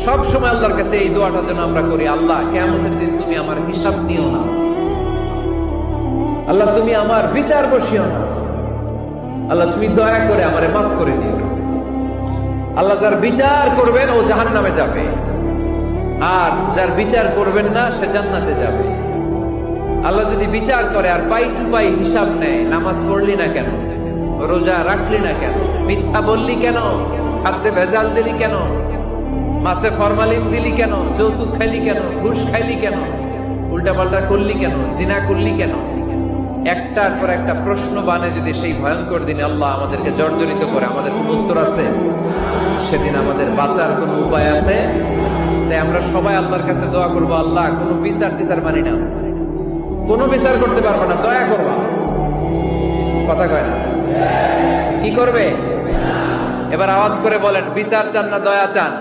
সব সময় আল্লাহর কাছে এই দোয়াটা যেন আমরা করি, আল্লাহ কিয়ামতের দিন তুমি আমার হিসাব নিও না, আল্লাহ তুমি আমার বিচার বসিও না, আল্লাহ তুমি দয়া করে আমারে মাফ করে দিও। আল্লাহ যার বিচার করবেন ও জাহান্নামে যাবে, আর যার বিচার করবেন না সে জান্নাতে যাবে। আল্লাহ যদি বিচার করে আর পাই টু পাই হিসাব নেয়, নামাজ পড়লি না কেন, রোজা রাখলি না কেন, মিথ্যা বললি কেন, খাদ্যে ভেজাল দিলি কেন, মাছে ফরমালিন দিলি কেন, যৌতুক খাইলি কেন, ঘুষ খাইলি কেন, উল্টাপাল্টা করলি কেন, জিনা করলি কেন, একটার পর একটা প্রশ্ন বানে যদি সেই ভয়ঙ্কর দিনে আল্লাহ আমাদেরকে জর্জরিত করে, আমাদের কোন উত্তর আছে? সেদিন আমাদের বাঁচার কোন উপায় আছে? তাই আমরা সবাই আল্লাহর কাছে দোয়া করবো, আল্লাহ কোনো বিচার টিচার মানি না, কোনো বিচার করতে পারবো না, দয়া করবা। কথা কয় না? কি করবে? এবার আওয়াজ করে বলেন, বিচার চান না দয়া চান?